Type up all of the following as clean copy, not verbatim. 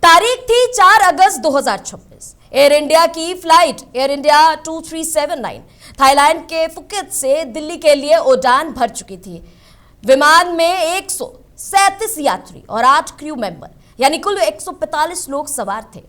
तारीख थी 4 अगस्त 2026। Air India की फ्लाइट एयर इंडिया 2379 थाईलैंड के फुकेत से दिल्ली के लिए उड़ान भर चुकी थी। विमान में 137 यात्री और 8 क्रू मेंबर यानी कुल 145 लोग सवार थे।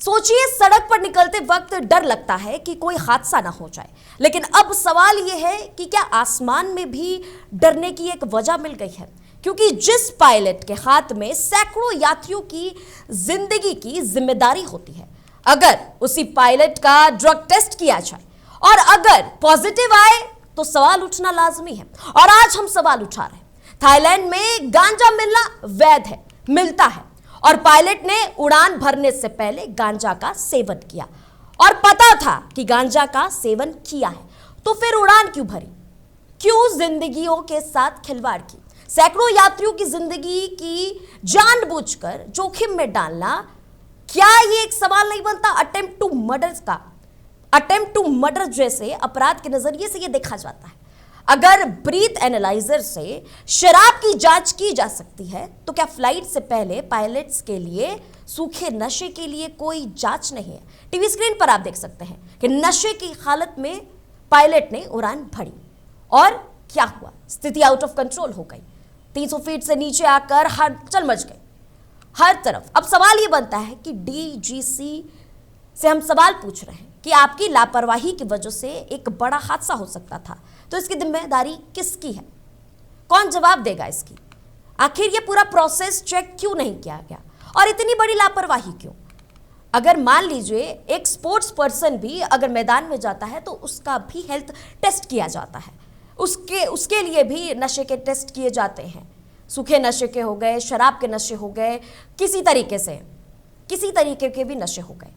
सोचिए, सड़क पर निकलते वक्त डर लगता है कि कोई हादसा ना हो जाए, लेकिन अब सवाल यह है कि क्या आसमान में भी डरने की एक वजह मिल गई है, क्योंकि जिस पायलट के हाथ में सैकड़ों यात्रियों की जिंदगी की जिम्मेदारी होती है, अगर उसी पायलट का ड्रग टेस्ट किया जाए और अगर पॉजिटिव आए तो सवाल उठना लाजमी है। और आज हम सवाल उठा रहे हैं। थाईलैंड में गांजा मिलना वैध है, मिलता है, और पायलट ने उड़ान भरने से पहले गांजा का सेवन किया और पता था कि गांजा का सेवन किया है, तो फिर उड़ान क्यों भरी? क्यों जिंदगियों के साथ खिलवाड़ की? सैकड़ों यात्रियों की जिंदगी की जानबूझकर जोखिम में डालना, क्या ये एक सवाल नहीं बनता? अटेम्प्ट टू मर्डर का, अटेम्प्ट टू मर्डर जैसे अपराध के नजरिए से यह देखा जाता है। अगर ब्रीथ एनालाइजर से शराब की जांच की जा सकती है, तो क्या फ्लाइट से पहले पायलट्स के लिए सूखे नशे के लिए कोई जांच नहीं है? टीवी स्क्रीन पर आप देख सकते हैं कि नशे की हालत में पायलट ने उड़ान भरी और क्या हुआ? स्थिति आउट ऑफ कंट्रोल हो गई। 300 फीट से नीचे आकर हलचल मच गई हर तरफ। अब सवाल यह बनता है कि डीजीसी से हम सवाल पूछ रहे हैं कि आपकी लापरवाही की वजह से एक बड़ा हादसा हो सकता था, तो इसकी जिम्मेदारी किसकी है? कौन जवाब देगा इसकी? आखिर ये पूरा प्रोसेस चेक क्यों नहीं किया गया और इतनी बड़ी लापरवाही क्यों? अगर मान लीजिए एक स्पोर्ट्स पर्सन भी अगर मैदान में जाता है तो उसका भी हेल्थ टेस्ट किया जाता है, उसके लिए भी नशे के टेस्ट किए जाते हैं। सूखे नशे के हो गए, शराब के नशे हो गए, किसी तरीके के भी नशे हो गए,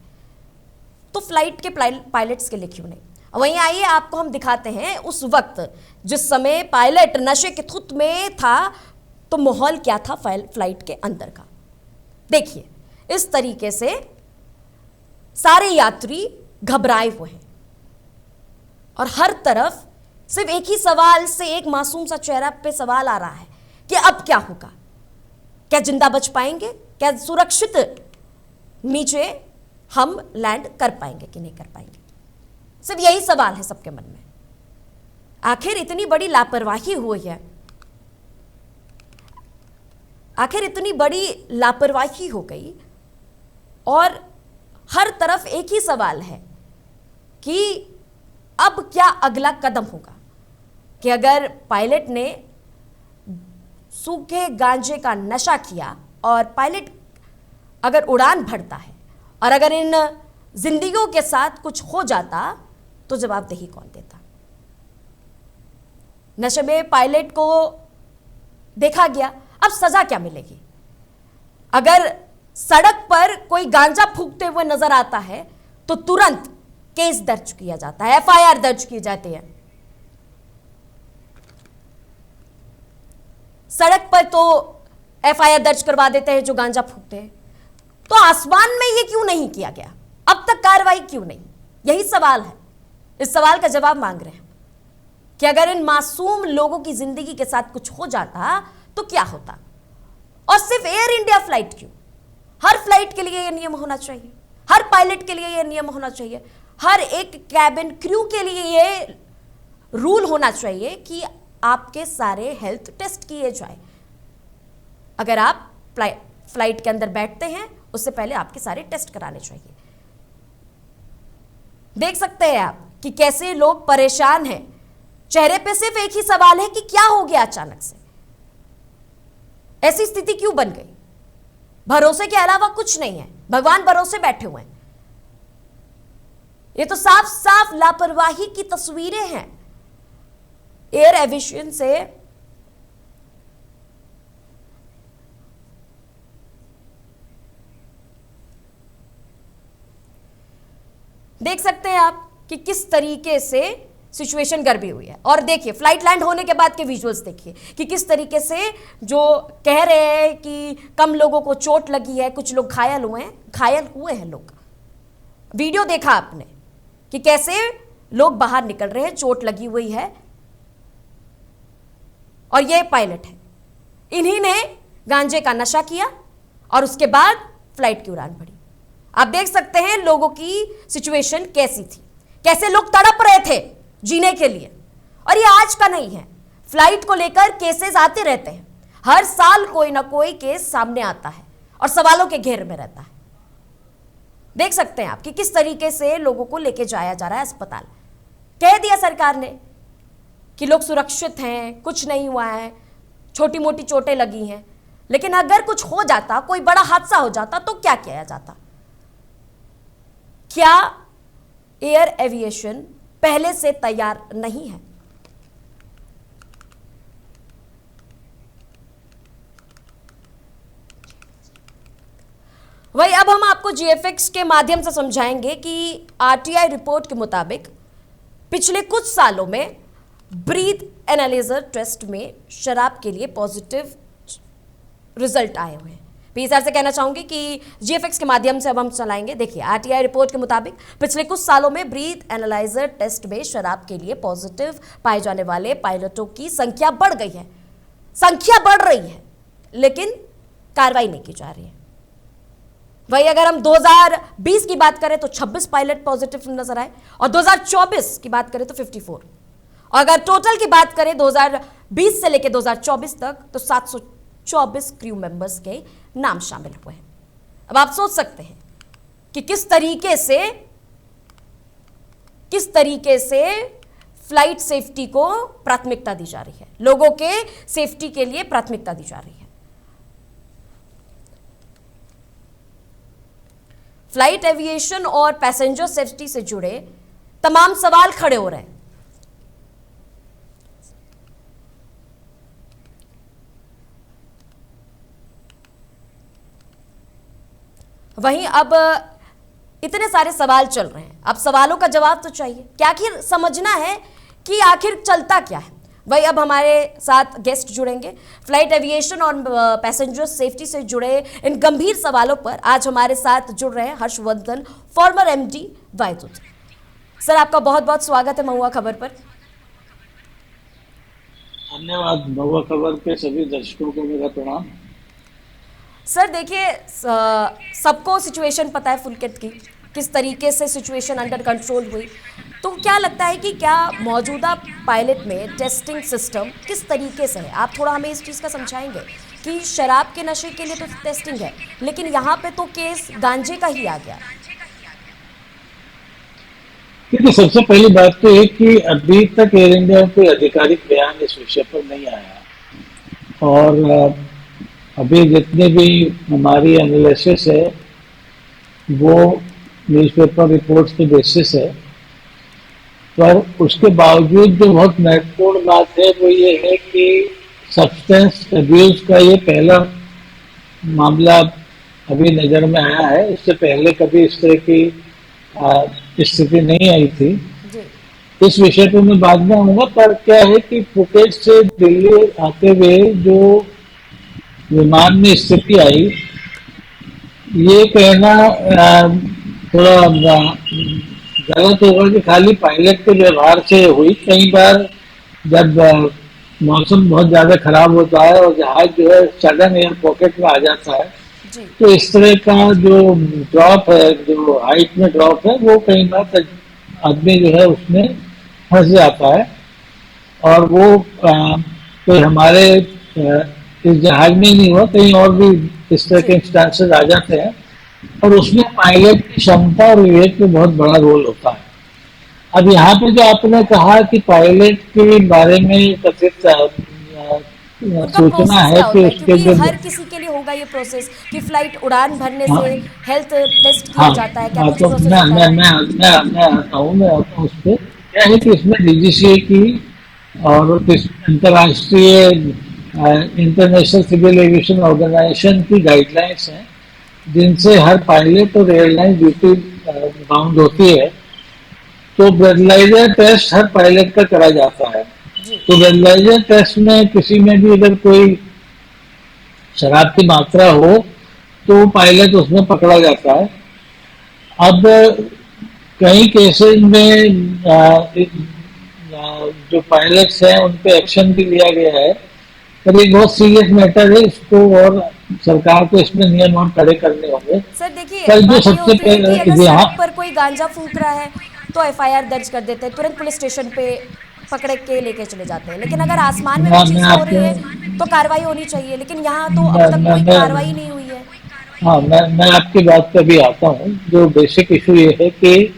तो फ्लाइट के पायलट्स के लिए क्यों नहीं? वहीं आइए आपको हम दिखाते हैं उस वक्त जिस समय पायलट नशे के धुत में था, तो माहौल क्या था फ्लाइट के अंदर का। देखिए, इस तरीके से सारे यात्री घबराए हुए हैं और हर तरफ सिर्फ एक ही सवाल से एक मासूम सा चेहरा पे सवाल आ रहा है कि अब क्या होगा? क्या जिंदा बच पाएंगे? क्या सुरक्षित नीचे हम लैंड कर पाएंगे कि नहीं कर पाएंगे? सिर्फ यही सवाल है सबके मन में। आखिर इतनी बड़ी लापरवाही हुई है, आखिर इतनी बड़ी लापरवाही हो गई और हर तरफ एक ही सवाल है कि अब क्या अगला कदम होगा? कि अगर पायलट ने सूखे गांजे का नशा किया और पायलट अगर उड़ान भरता है और अगर इन जिंदगियों के साथ कुछ हो जाता, तो जवाबदेही कौन देता? नशे में पायलट को देखा गया, अब सजा क्या मिलेगी? अगर सड़क पर कोई गांजा फूंकते हुए नजर आता है तो तुरंत केस दर्ज किया जाता है, एफआईआर दर्ज की जाती है। सड़क पर तो एफआईआर दर्ज करवा देते हैं जो गांजा फूंकते हैं, तो आसमान में ये क्यों नहीं किया गया? अब तक कार्रवाई क्यों नहीं? यही सवाल है। इस सवाल का जवाब मांग रहे हैं कि अगर इन मासूम लोगों की जिंदगी के साथ कुछ हो जाता तो क्या होता? और सिर्फ एयर इंडिया फ्लाइट क्यों? हर फ्लाइट के लिए यह नियम होना चाहिए, हर पायलट के लिए यह नियम होना चाहिए, हर एक कैबिन क्रू के लिए यह रूल होना चाहिए कि आपके सारे हेल्थ टेस्ट किए जाए। अगर आप फ्लाइट के अंदर बैठते हैं उससे पहले आपके सारे टेस्ट कराने चाहिए। देख सकते हैं आप कि कैसे लोग परेशान हैं। चेहरे पे सिर्फ एक ही सवाल है कि क्या हो गया अचानक से? ऐसी स्थिति क्यों बन गई? भरोसे के अलावा कुछ नहीं है, भगवान भरोसे बैठे हुए हैं। ये तो साफ साफ लापरवाही की तस्वीरें हैं। एयर एविएशन से देख सकते हैं आप कि किस तरीके से सिचुएशन गड़बड़ी हुई है। और देखिए फ्लाइट लैंड होने के बाद के विजुअल्स देखिए कि किस तरीके से जो कह रहे हैं कि कम लोगों को चोट लगी है, कुछ लोग घायल हुए हैं लोग। वीडियो देखा आपने कि कैसे लोग बाहर निकल रहे हैं, चोट लगी हुई है। और ये पायलट है, इन्हीं ने गांजे का नशा किया और उसके बाद फ्लाइट की उड़ान भरी। आप देख सकते हैं लोगों की सिचुएशन कैसी थी, कैसे लोग तड़प रहे थे जीने के लिए। और ये आज का नहीं है, फ्लाइट को लेकर केसेस आते रहते हैं, हर साल कोई ना कोई केस सामने आता है और सवालों के घेरे में रहता है। देख सकते हैं आप कि किस तरीके से लोगों को लेके जाया जा रहा है अस्पताल। कह दिया सरकार ने कि लोग सुरक्षित हैं, कुछ नहीं हुआ है, छोटी मोटी चोटें लगी हैं, लेकिन अगर कुछ हो जाता, कोई बड़ा हादसा हो जाता तो क्या किया जाता? क्या एयर एविएशन पहले से तैयार नहीं है? वही अब हम आपको जीएफएक्स के माध्यम से समझाएंगे कि आरटीआई रिपोर्ट के मुताबिक पिछले कुछ सालों में ब्रीथ एनालाइजर टेस्ट में शराब के लिए पॉजिटिव रिजल्ट आए हुए हैं। पीएसआर से कहना चाहूंगी कि जीएफएक्स के माध्यम से अब हम चलाएंगे। देखिए, आरटीआई रिपोर्ट के मुताबिक पिछले कुछ सालों में ब्रीथ एनालाइजर टेस्ट में शराब के लिए पॉजिटिव पाए जाने वाले पायलटों की संख्या बढ़ गई है। संख्या बढ़ रही है, लेकिन कार्रवाई नहीं की जा रही है। वही अगर हम 2020 की बात करें तो 26 पायलट पॉजिटिव नजर आए और 2024 की बात करें तो 54। और अगर टोटल की बात करें 2020 से लेकर 2024 तक तो 724 क्रू मेंबर्स के नाम शामिल हुए हैं। अब आप सोच सकते हैं कि किस तरीके से फ्लाइट सेफ्टी को प्राथमिकता दी जा रही है, लोगों के सेफ्टी के लिए प्राथमिकता दी जा रही है। फ्लाइट एविएशन और पैसेंजर सेफ्टी से जुड़े तमाम सवाल खड़े हो रहे हैं। वहीं अब इतने सारे सवाल चल रहे हैं, अब सवालों का जवाब तो चाहिए कि आखिर समझना है कि आखिर चलता क्या है। वही अब हमारे साथ गेस्ट जुड़ेंगे। फ्लाइट एविएशन और पैसेंजर सेफ्टी से जुड़े इन गंभीर सवालों पर आज हमारे साथ जुड़ रहे हैं Harshvardhan, farmer MD Vayudoot. Sir, आपका बहुत बहुत स्वागत है महुआ खबर पर। धन्यवाद। महुआ खबर के सभी दर्शकों को मेरा प्रणाम। सर देखिए, सबको सिचुएशन पता है फुलकेट की, किस तरीके से सिचुएशन अंडर कंट्रोल हुई। तो क्या लगता है कि क्या मौजूदा पायलट में टेस्टिंग सिस्टम किस तरीके से है? आप थोड़ा हमें इस चीज़ का समझाएंगे कि शराब के नशे के लिए तो टेस्टिंग है, लेकिन यहाँ पे तो केस गांजे का ही आ गया। देखिए, सबसे पहली बात तो ये कि अभी तक एयर इंडिया में कोई आधिकारिक बयान इस विषय पर नहीं आया और अभी जितने भी हमारी एनालिसिस है वो न्यूज़पेपर रिपोर्ट्स के बेसिस है। पर उसके बावजूद जो बहुत महत्वपूर्ण बात है वो ये है कि सब्सटेंस अब्यूज का ये पहला मामला अभी नज़र में आया है। इससे पहले कभी इस तरह की स्थिति नहीं आई थी। इस विषय पर मैं बाद में आऊँगा। पर क्या है कि फुकेट से दिल्ली आते हुए जो विमान में स्थिति आई, ये कहना थोड़ा गलत होगा कि खाली पायलट के व्यवहार से हुई। कई बार जब मौसम बहुत ज़्यादा खराब होता है और जहाज जो है सडन एयर पॉकेट में आ जाता है, तो इस तरह का जो ड्रॉप है, जो हाइट में ड्रॉप है, वो कई बार आदमी जो है उसमें फंस जाता है। और वो कोई हमारे इस जहाज में ही नहीं हुआ, कहीं और भी इस तरह के इंस्टांसेस आ जाते हैं और उसमें पायलट की क्षमता और विवेक में बहुत बड़ा रोल होता है। अब यहाँ पे जो आपने कहा कि पायलट के बारे में कथित सूचना है कि उसके जो हर किसी के लिए होगा ये प्रोसेस कि फ्लाइट उड़ान भरने से हेल्थ टेस्ट किया जाता है, क्या कुछ तो प्रोसेस मैं होता है? मैं आता हूँ उस पर। क्या है कि इसमें डीजीसीए की और अंतर्राष्ट्रीय इंटरनेशनल सिविल एविएशन ऑर्गेनाइजेशन की गाइडलाइंस हैं जिनसे हर पायलट और एयरलाइन ड्यूटी बाउंड होती है। तो ब्रेथलाइजर टेस्ट हर पायलट का करा जाता है। तो ब्रेथलाइजर टेस्ट में किसी में भी अगर कोई शराब की मात्रा हो तो पायलट उसमें पकड़ा जाता है। अब कई केसेस में जो पायलट्स हैं उन पे एक्शन भी लिया गया है पर ये बहुत सीरियस मैटर है, इसको और सरकार को इसमें नियम और कड़े करने होंगे। सर देखिए, कल जो बात ये सबसे होती है कि अगर पहले यहाँ सड़क पर कोई गांजा फूंक रहा है तो एफआईआर दर्ज कर देते हैं, तुरंत पुलिस स्टेशन पे पकड़ के लेके चले जाते हैं। लेकिन अगर आसमान में वो मैं चीजें हो रही आपको है तो कार्रवाई होनी चाहिए, लेकिन यहाँ तो अब तक कोई कार्रवाई नहीं हुई है। हाँ, मैं आपकी बात पे भी आता हूँ। जो बेसिक इशू ये है कि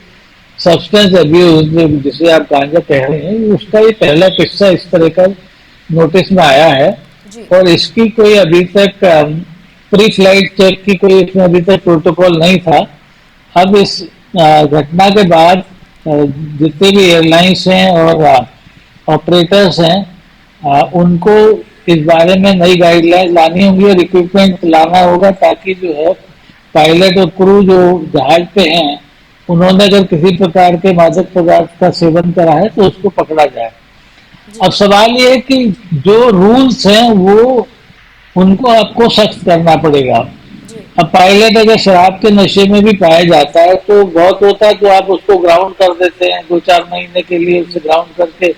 सब्सटेंस अब्यूज जिसे आप गांजा कह रहे हैं, उसका ये पहला किस्सा इस तरह का नोटिस में आया है। जी और इसकी कोई अभी तक प्री फ्लाइट चेक की कोई इसमें अभी तक प्रोटोकॉल नहीं था। अब इस घटना के बाद जितने भी एयरलाइंस हैं और ऑपरेटर्स हैं, उनको इस बारे में नई गाइडलाइंस लानी होंगी और इक्विपमेंट लाना होगा, ताकि जो है पायलट और क्रू जो जहाज पे हैं, उन्होंने अगर किसी प्रकार के मादक पदार्थ का सेवन करा है तो उसको पकड़ा जाए। अब सवाल ये है कि जो रूल्स हैं वो उनको आपको सख्त करना पड़ेगा। जी अब पायलट अगर शराब के नशे में भी पाया जाता है तो बहुत होता है तो आप उसको ग्राउंड कर देते हैं, 2-4 महीने के लिए उसे ग्राउंड करके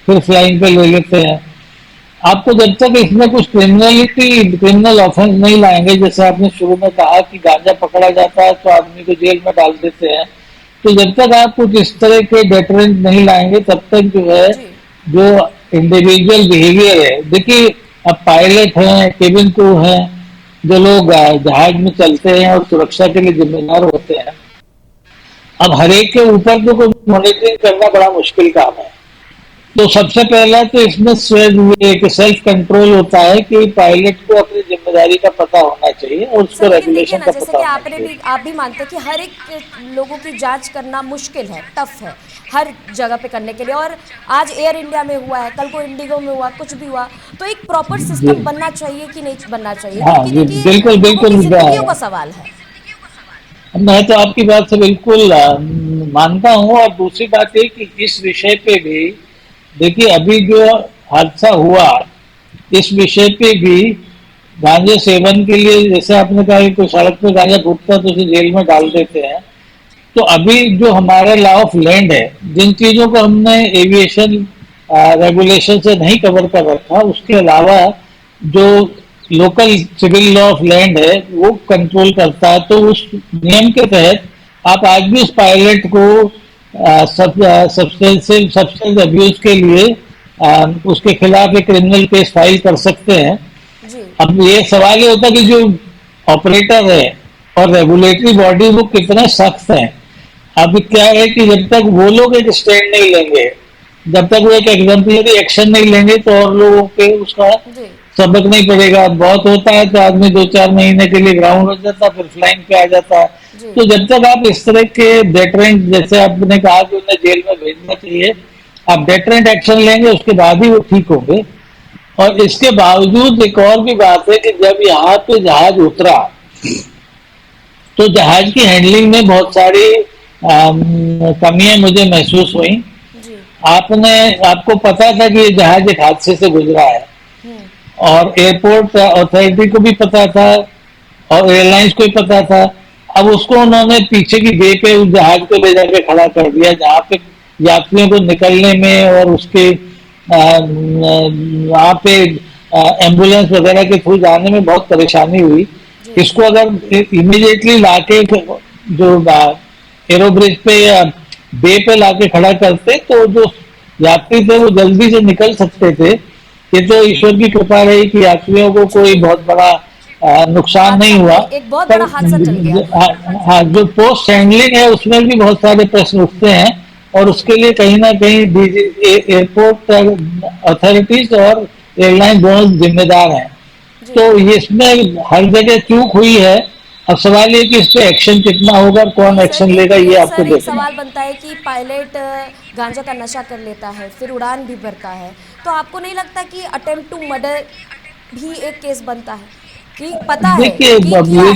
फिर फ्लाइंग पे ले लेते हैं। आपको जब तक इसमें कुछ क्रिमिनल ऑफेंस नहीं लाएंगे, जैसे आपने शुरू में कहा कि गांजा पकड़ा जाता है तो आदमी को जेल में डाल देते हैं, तो जब तक आप कुछ इस तरह के डेटरेंट नहीं लाएंगे तब तक जो है जी जो इंडिविजुअल बिहेवियर है, देखिए अब पायलट हैं, केबिन क्रू हैं, जो लोग जहाज में चलते हैं और सुरक्षा के लिए जिम्मेदार होते हैं, अब हर एक के ऊपर तो कोई मॉनिटरिंग करना बड़ा मुश्किल काम है। तो सबसे पहला तो इसमें एक सेल्फ कंट्रोल होता है कि पायलट को अपनी जिम्मेदारी का पता होना चाहिए और उसको सर, लेकिन देखिए रेगुलेशन ना, का जैसे पता कि होना आपने चाहिए। भी आप भी मानते हैं कि हर एक लोगों की जांच करना मुश्किल है, टफ है हर जगह पे करने के लिए। और आज एयर इंडिया में हुआ है, कल को इंडिगो में हुआ, कुछ भी हुआ, तो एक प्रॉपर जी सिस्टम बनना चाहिए कि नहीं बनना चाहिए, हाँ क्योंकि जी, देखिए बिल्कुल लोगों की बिल्कुल। जिंदगियों का सवाल है। मैं तो आपकी बात से बिल्कुल मानता हूँ। और दूसरी बात ये कि इस विषय पे भी देखिए, अभी जो हादसा हुआ इस विषय पे भी गांजे सेवन के लिए, जैसे आपने कहा कि कोई सड़क पे गांजा फूकता है तो उसे जेल में डाल जी देते हैं। तो अभी जो हमारा लॉ ऑफ लैंड है, जिन चीजों को हमने एविएशन रेगुलेशन से नहीं कवर कर रखा, उसके अलावा जो local civil law of land है वो कंट्रोल करता है। तो उस नियम के तहत आप आज भी उस पायलट को सब्सटेंस अब्यूज के लिए उसके खिलाफ एक क्रिमिनल केस फाइल कर सकते हैं। जी अब ये सवाल ये होता है कि जो ऑपरेटर है और रेगुलेटरी बॉडी वो कितने सख्त हैं। अब क्या है कि जब तक वो लोग एक स्टैंड नहीं लेंगे, जब तक वो एक एग्जाम्पलरी एक्शन नहीं लेंगे, तो और लोगों के उसका जी सबक नहीं पड़ेगा। बहुत होता है तो आदमी 2-4 महीने के लिए ग्राउंड हो जाता है, फिर फ्लाइंग पे आ जाता है। जी तो जब तक आप इस तरह के डेटरेंट, जैसे आपने कहा कि उन्हें जेल में भेजना चाहिए, आप डेटरेंट एक्शन लेंगे उसके बाद ही वो ठीक होंगे। और इसके बावजूद एक और भी बात है कि जब यहाँ पे जहाज उतरा तो जहाज की हैंडलिंग में बहुत सारी कमियां मुझे महसूस हुई। जी आपको पता था कि ये जहाज एक हादसे से गुजरा है हम्म और एयरपोर्ट अथॉरिटी को भी पता था और एयरलाइंस को भी पता था। अब उसको उन्होंने पीछे की वे पे उस जहाज को ले जाके खड़ा कर दिया, जहाँ पे यात्रियों को निकलने में और उसके वहाँ पे एम्बुलेंस वगैरह के थ्रू जाने में बहुत परेशानी हुई। जी इसको अगर इमीडिएटली लाके जो एरोब्रिज पे या बे पे लाके खड़ा करते तो जो यात्री थे वो जल्दी से निकल सकते थे। ये तो ईश्वर की कृपा रही कि यात्रियों को कोई बहुत बड़ा नुकसान नहीं हुआ। एक बहुत पर बड़ा हादसा टल गया। हाँ, जो पोस्ट हैंडलिंग है उसमें भी बहुत सारे प्रश्न उठते हैं और उसके लिए कहीं ना कहीं एयरपोर्ट अथॉरिटीज और एयरलाइन दोनों जिम्मेदार हैं। जी तो ये इसमें हर जगह चूक हुई है। अब सवाल ये कि इस पे एक्शन कितना होगा और कौन नहीं सर, एक्शन लेगा, ये आपको सर एक देखना सवाल है। बनता है कि पायलट गांजा का नशा कर लेता है, फिर उड़ान भी भरता है, तो आपको नहीं लगता कि अटेम्प्ट टू मर्डर भी एक केस बनता है कि पता है देखिए कि अब किया है?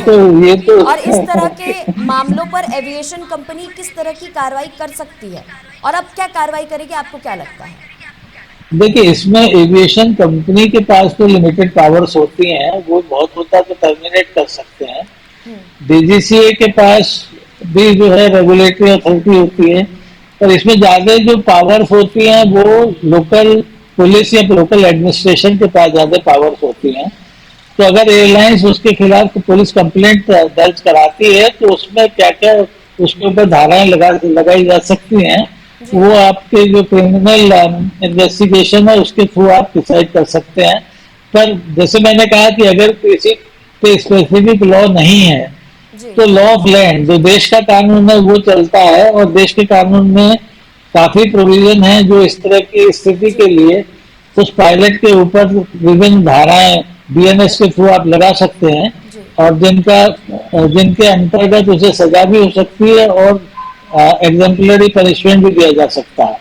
ये तो और इस तरह के मामलों पर एविएशन कंपनी किस तरह की कार्रवाई कर सकती है, और अब क्या कार्रवाई करेगी, आपको क्या लगता है? देखिए, इसमें एविएशन कंपनी के पास तो लिमिटेड पावर्स होती हैं, वो बहुत होता तो टर्मिनेट कर सकते हैं। डीजीसीए के पास भी जो है रेगुलेटरी अथॉरिटी होती है, पर इसमें ज्यादा जो पावर्स होती हैं वो लोकल पुलिस या लोकल एडमिनिस्ट्रेशन के पास ज्यादा पावर्स होती हैं। तो अगर एयरलाइंस उसके खिलाफ पुलिस कंप्लेंट दर्ज कराती है तो उसमें क्या क्या उसके ऊपर धाराएं लगाई जा सकती हैं, जी वो आपके जो क्रिमिनल इन्वेस्टिगेशन है उसके थ्रू आप डिसाइड कर सकते हैं। पर जैसे मैंने कहा कि अगर किसी पे स्पेसिफिक लॉ नहीं है जी तो लॉ ऑफ लैंड जो देश का कानून है वो चलता है, और देश के कानून में काफी प्रोविजन है जो इस तरह की स्थिति जी के लिए उस पायलट के ऊपर विभिन्न धाराएं बीएनएस के थ्रू आप लगा सकते हैं, जी और जिनके अंतर्गत उसे सजा भी हो सकती है और एग्जाम्पलरी पनिशमेंट भी दिया जा सकता है।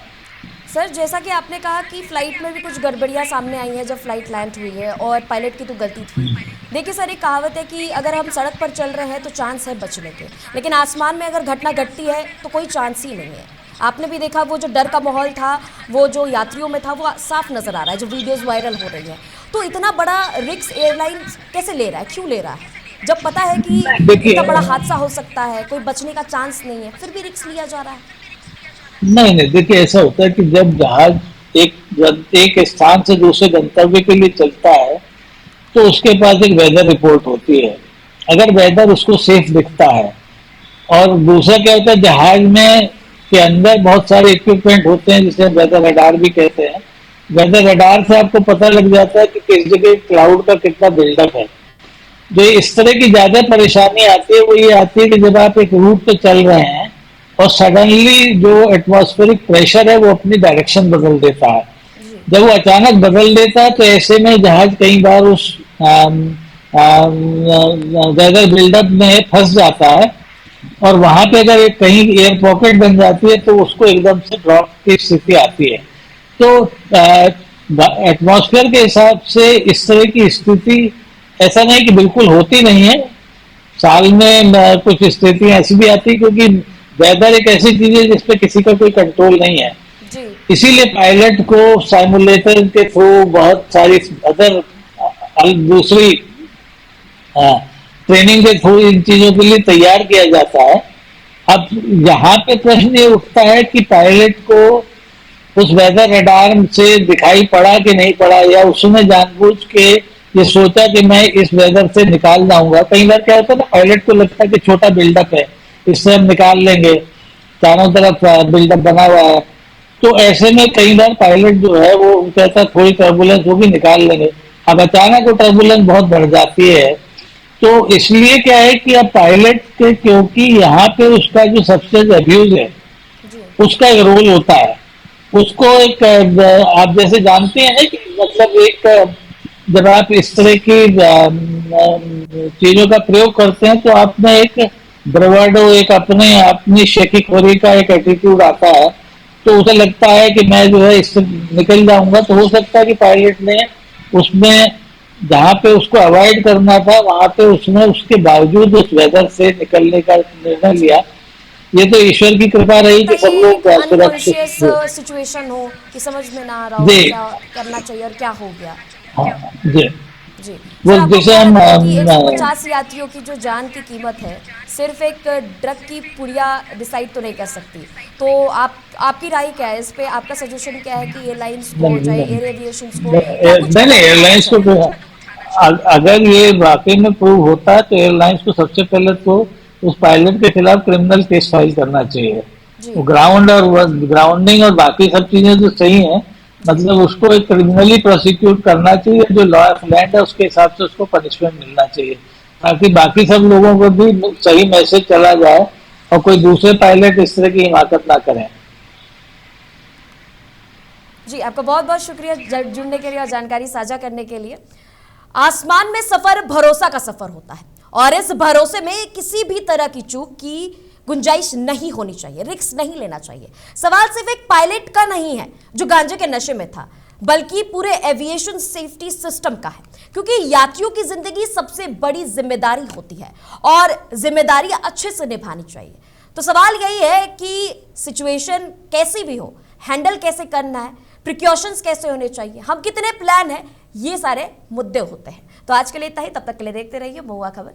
सर, जैसा कि आपने कहा कि फ्लाइट में भी कुछ गड़बड़ियां सामने आई हैं जब फ्लाइट लैंड हुई है और पायलट की तो गलती थी। देखिए सर, एक कहावत है कि अगर हम सड़क पर चल रहे हैं तो चांस है बचने के, लेकिन आसमान में अगर घटना घटती है तो कोई चांस ही नहीं है। आपने भी देखा वो जो डर का माहौल था वो जो यात्रियों में था वो साफ नजर आ रहा है, जो वीडियोस वायरल हो रही हैं। तो इतना बड़ा रिस्क एयरलाइन कैसे ले रहा है, क्यों ले रहा है, जब पता है कि इतना बड़ा देखिए, हादसा हो सकता है, कोई बचने का चांस नहीं है, फिर भी रिस्क लिया जा रहा है। नहीं नहीं, देखिए ऐसा होता है कि जब जहाज एक स्थान से दूसरे गंतव्य के लिए चलता है तो उसके पास एक वेदर रिपोर्ट होती है। अगर वेदर उसको सेफ दिखता है, और दूसरा क्या होता है, जहाज में के अंदर बहुत सारे इक्विपमेंट होते हैं जिसे वेदर रडार भी कहते हैं। वेदर रडार से आपको पता लग जाता है कि किस जगह क्लाउड का कितना बिल्डअप है। जो इस तरह की ज्यादा परेशानी आती है वो ये आती है कि जब आप एक रूट पे चल रहे हैं और सडनली जो एटमॉस्फेरिक प्रेशर है वो अपनी डायरेक्शन बदल देता है। जी जब वो अचानक बदल देता है तो ऐसे में जहाज कई बार उस वेदर बिल्डअप में फंस जाता है, और वहां पे अगर एक कहीं एयर पॉकेट बन जाती है तो उसको एकदम से ड्रॉप की स्थिति आती है। तो एटमॉस्फेयर के हिसाब से इस तरह की स्थिति ऐसा नहीं कि बिल्कुल होती नहीं है, साल में कुछ स्थितियां ऐसी भी आती है, क्योंकि वेदर एक ऐसी चीज है जिसपे किसी का कोई कंट्रोल नहीं है। जी इसीलिए पायलट को साइमुलेटर के थ्रू बहुत सारी अदर दूसरी ट्रेनिंग के थ्रू इन चीजों के लिए तैयार किया जाता है। अब यहाँ पे प्रश्न ये उठता है कि पायलट को उस वेदर रडार से दिखाई पड़ा कि नहीं पड़ा, या उसने जानबूझ के ये सोचा कि मैं इस वेदर से निकाल जाऊंगा। कई बार क्या होता है ना, पायलट को लगता है कि छोटा बिल्डअप है, इससे हम निकाल लेंगे, चारों तरफ बिल्डअप बना हुआ है। तो ऐसे में कई बार पायलट जो है वो कहता है थोड़ी टर्बुलेंस होगी, निकाल लेंगे। अब अचानक वो टर्बुलेंस बहुत बढ़ जाती है, तो इसलिए क्या है कि अब पायलट के, क्योंकि यहाँ पे उसका जो सब्सटेंस अब्यूज है जी उसका एक रोल होता है। उसको एक आप जैसे जानते हैं कि मतलब एक जब आप इस तरह की चीजों का प्रयोग करते हैं तो आप में एक ब्रवाडो, एक अपनी शेखीखोरी का एक एटीट्यूड आता है। तो उसे लगता है कि मैं जो है इससे निकल जाऊंगा। तो हो सकता है कि पायलट ने उसमें जहाँ पे उसको अवॉइड करना था वहां पे उसने उसके बावजूद उस वेदर से निकलने का निर्णय जी लिया। ये तो ईश्वर की कृपा रही कि सब बताइए, लोग एक सुरक्षित अनकॉन्शियस थे। सिचुएशन हो कि समझ में ना आ रहा हो जी, क्या करना चाहिए और क्या हो गया। हाँ जी। जी वो सर, आपको जैसे क्या हम लगता है कि 150 यात्रियों की जो जान की कीमत है सिर्फ एक ड्रग की पुड़िया डिसाइड तो नहीं कर सकती। तो आपकी राय क्या है इस पे, आपका सजेशन क्या है कि एयरलाइंस को, नहीं चाहे नहीं एयर एविएशंस को, क्या कुछ नहीं नहीं, कदम उठाने एयरलाइंस को चाहिए। तो अगर ये वाकई में प्रूव होता है तो एयरलाइंस को सबसे पहले तो उस पायलट के खिलाफ क्रिमिनल केस फाइल करना चाहिए। जी वो ग्राउंडिंग और बाकी सब चीजें तो सही हैं, जी मतलब उसको एक क्रिमिनली प्रोसिक्यूट करना चाहिए, जो लॉ ऑफ लैंड है उसके हिसाब से उसको पनिशमेंट मिलना चाहिए, ताकि बाकी सब लोगों को भी सही मैसेज चला जाए और कोई दूसरे पायलट इस तरह की हिमाकत ना करें। जी, आपका बहुत बहुत शुक्रिया जुड़ने के लिए और जानकारी साझा करने के लिए। आसमान में सफर भरोसा का सफर होता है और इस भरोसे में किसी भी तरह की चूक की गुंजाइश नहीं होनी चाहिए, रिस्क नहीं लेना चाहिए। सवाल सिर्फ एक पायलट का नहीं है जो गांजे के नशे में था, बल्कि पूरे एविएशन सेफ्टी सिस्टम का है, क्योंकि यात्रियों की जिंदगी सबसे बड़ी जिम्मेदारी होती है और जिम्मेदारी अच्छे से निभानी चाहिए। तो सवाल यही है कि सिचुएशन कैसी भी हो, हैंडल कैसे करना है, प्रिकॉशंस कैसे होने चाहिए, हम कितने प्लान है, ये सारे मुद्दे होते हैं। तो आज के लिए इतना ही, तब तक के लिए देखते रहिए महुआ खबर।